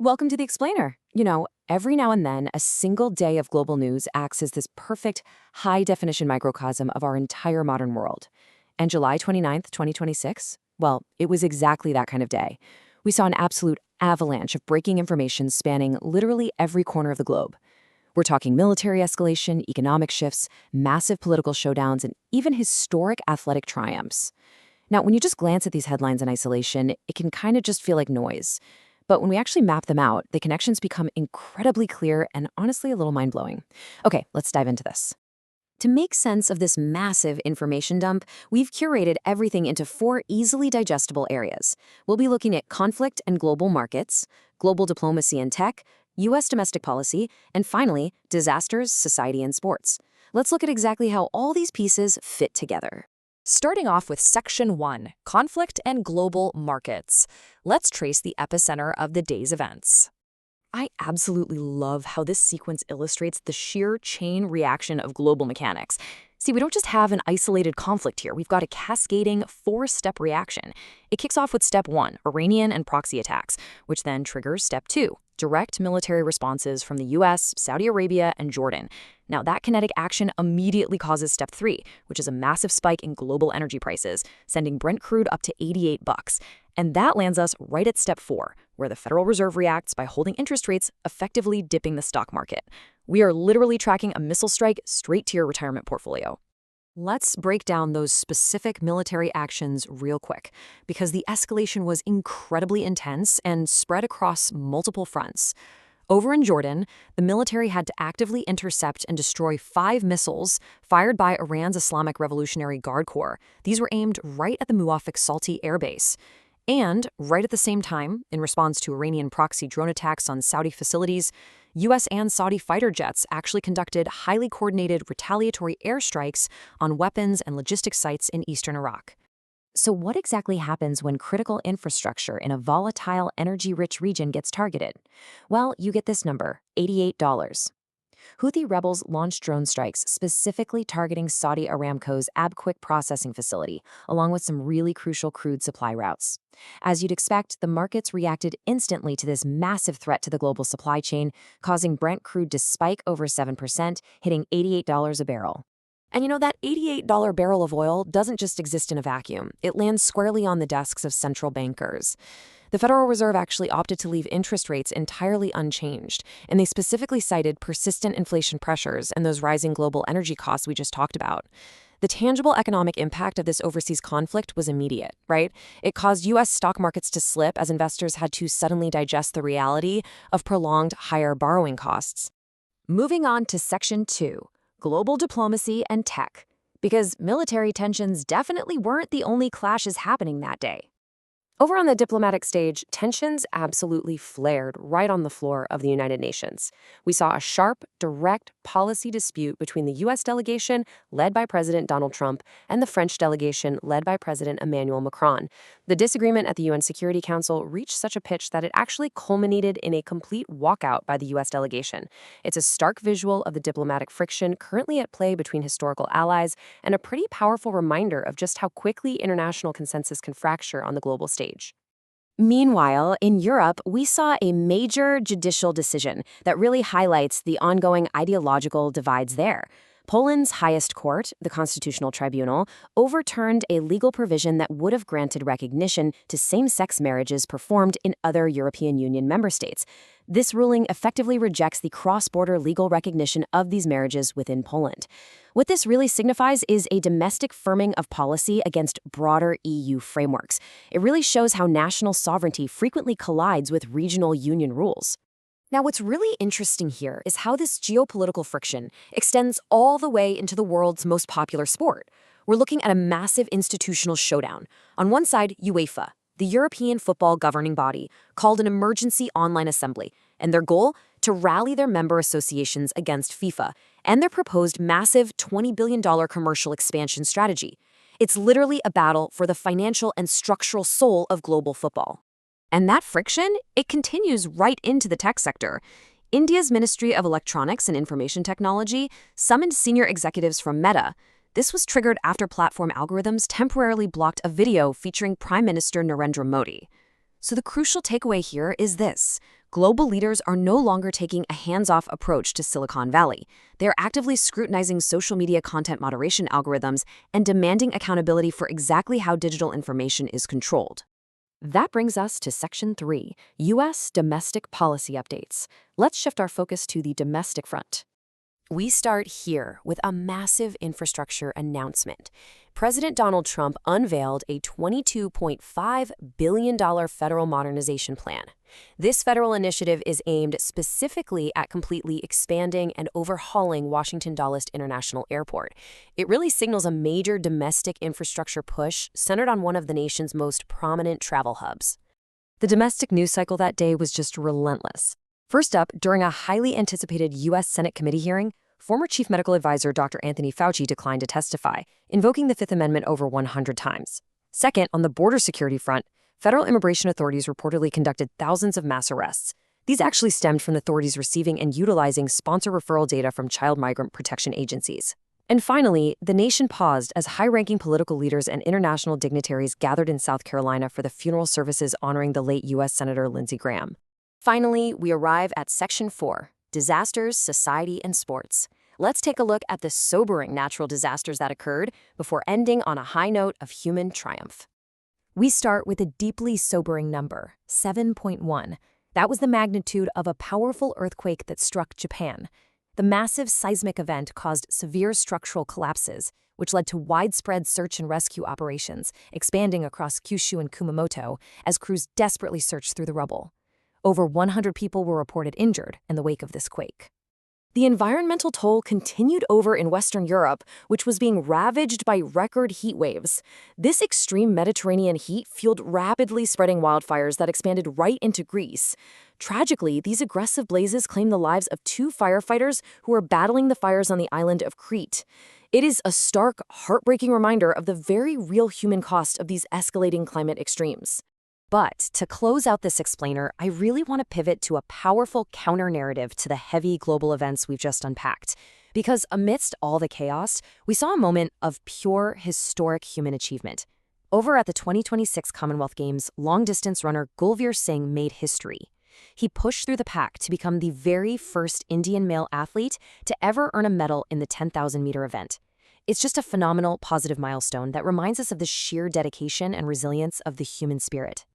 Welcome to the Explainer. Every now and then, a single day of global news acts as this perfect, high-definition microcosm of our entire modern world. And July 29th, 2026? Well, it was exactly that kind of day. We saw an absolute avalanche of breaking information spanning literally every corner of the globe. We're talking military escalation, economic shifts, massive political showdowns, and even historic athletic triumphs. Now, when you just glance at these headlines in isolation, it can kind of just feel like noise. But when we actually map them out, the connections become incredibly clear and honestly a little mind-blowing. Okay, let's dive into this. To make sense of this massive information dump, we've curated everything into 4 easily digestible areas. We'll be looking at conflict and global markets, global diplomacy and tech, U.S. domestic policy, and finally, disasters, society, and sports. Let's look at exactly how all these pieces fit together. Starting off with Section 1, Conflict and Global Markets. Let's trace the epicenter of the day's events. I absolutely love how this sequence illustrates the sheer chain reaction of global mechanics. See, we don't just have an isolated conflict here. We've got a cascading 4-step reaction. It kicks off with Step 1, Iranian and proxy attacks, which then triggers Step 2, direct military responses from the US, Saudi Arabia, and Jordan. Now, that kinetic action immediately causes Step 3, which is a massive spike in global energy prices, sending Brent crude up to $88. And that lands us right at Step 4, where the Federal Reserve reacts by holding interest rates, effectively dipping the stock market. We are literally tracking a missile strike straight to your retirement portfolio. Let's break down those specific military actions real quick, because the escalation was incredibly intense and spread across multiple fronts. Over in Jordan, the military had to actively intercept and destroy 5 missiles fired by Iran's Islamic Revolutionary Guard Corps. These were aimed right at the Muwafaq Salti air base. And right at the same time, in response to Iranian proxy drone attacks on Saudi facilities, U.S. and Saudi fighter jets actually conducted highly coordinated retaliatory airstrikes on weapons and logistics sites in eastern Iraq. So what exactly happens when critical infrastructure in a volatile, energy-rich region gets targeted? Well, you get this number, $88. Houthi rebels launched drone strikes specifically targeting Saudi Aramco's Abqaiq processing facility, along with some really crucial crude supply routes. As you'd expect, the markets reacted instantly to this massive threat to the global supply chain, causing Brent crude to spike over 7%, hitting $88 a barrel. And that $88 barrel of oil doesn't just exist in a vacuum. It lands squarely on the desks of central bankers. The Federal Reserve actually opted to leave interest rates entirely unchanged, and they specifically cited persistent inflation pressures and those rising global energy costs we just talked about. The tangible economic impact of this overseas conflict was immediate, right? It caused U.S. stock markets to slip as investors had to suddenly digest the reality of prolonged higher borrowing costs. Moving on to Section 2, Global Diplomacy and Tech, because military tensions definitely weren't the only clashes happening that day. Over on the diplomatic stage, tensions absolutely flared right on the floor of the United Nations. We saw a sharp, direct policy dispute between the U.S. delegation, led by President Donald Trump, and the French delegation, led by President Emmanuel Macron. The disagreement at the UN Security Council reached such a pitch that it actually culminated in a complete walkout by the U.S. delegation. It's a stark visual of the diplomatic friction currently at play between historical allies, and a pretty powerful reminder of just how quickly international consensus can fracture on the global stage. Meanwhile, in Europe, we saw a major judicial decision that really highlights the ongoing ideological divides there. Poland's highest court, the Constitutional Tribunal, overturned a legal provision that would have granted recognition to same-sex marriages performed in other European Union member states. This ruling effectively rejects the cross-border legal recognition of these marriages within Poland. What this really signifies is a domestic firming of policy against broader EU frameworks. It really shows how national sovereignty frequently collides with regional union rules. Now, what's really interesting here is how this geopolitical friction extends all the way into the world's most popular sport. We're looking at a massive institutional showdown. On one side, UEFA, the European football governing body, called an emergency online assembly, and their goal? To rally their member associations against FIFA and their proposed massive $20 billion commercial expansion strategy. It's literally a battle for the financial and structural soul of global football. And that friction, it continues right into the tech sector. India's Ministry of Electronics and Information Technology summoned senior executives from Meta. This was triggered after platform algorithms temporarily blocked a video featuring Prime Minister Narendra Modi. So the crucial takeaway here is this. Global leaders are no longer taking a hands-off approach to Silicon Valley. They're actively scrutinizing social media content moderation algorithms and demanding accountability for exactly how digital information is controlled. That brings us to Section 3, U.S. Domestic Policy Updates. Let's shift our focus to the domestic front. We start here with a massive infrastructure announcement. President Donald Trump unveiled a $22.5 billion federal modernization plan. This federal initiative is aimed specifically at completely expanding and overhauling Washington Dulles International Airport. It really signals a major domestic infrastructure push centered on one of the nation's most prominent travel hubs. The domestic news cycle that day was just relentless. First up, during a highly anticipated U.S. Senate committee hearing, former Chief Medical Advisor Dr. Anthony Fauci declined to testify, invoking the Fifth Amendment over 100 times. Second, on the border security front, federal immigration authorities reportedly conducted thousands of mass arrests. These actually stemmed from the authorities receiving and utilizing sponsor referral data from child migrant protection agencies. And finally, the nation paused as high-ranking political leaders and international dignitaries gathered in South Carolina for the funeral services honoring the late U.S. Senator Lindsey Graham. Finally, we arrive at Section 4, Disasters, Society, and Sports. Let's take a look at the sobering natural disasters that occurred before ending on a high note of human triumph. We start with a deeply sobering number, 7.1. That was the magnitude of a powerful earthquake that struck Japan. The massive seismic event caused severe structural collapses, which led to widespread search and rescue operations, expanding across Kyushu and Kumamoto as crews desperately searched through the rubble. Over 100 people were reported injured in the wake of this quake. The environmental toll continued over in Western Europe, which was being ravaged by record heat waves. This extreme Mediterranean heat fueled rapidly spreading wildfires that expanded right into Greece. Tragically, these aggressive blazes claimed the lives of 2 firefighters who were battling the fires on the island of Crete. It is a stark, heartbreaking reminder of the very real human cost of these escalating climate extremes. But to close out this explainer, I really want to pivot to a powerful counter-narrative to the heavy global events we've just unpacked. Because amidst all the chaos, we saw a moment of pure, historic human achievement. Over at the 2026 Commonwealth Games, long-distance runner Gulveer Singh made history. He pushed through the pack to become the very first Indian male athlete to ever earn a medal in the 10,000-meter event. It's just a phenomenal, positive milestone that reminds us of the sheer dedication and resilience of the human spirit.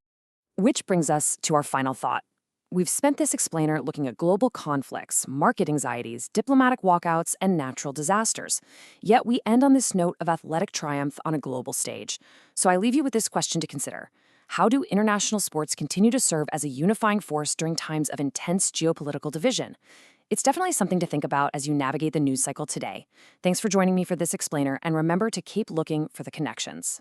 Which brings us to our final thought. We've spent this explainer looking at global conflicts, market anxieties, diplomatic walkouts, and natural disasters. Yet we end on this note of athletic triumph on a global stage. So I leave you with this question to consider. How do international sports continue to serve as a unifying force during times of intense geopolitical division? It's definitely something to think about as you navigate the news cycle today. Thanks for joining me for this explainer, and remember to keep looking for the connections.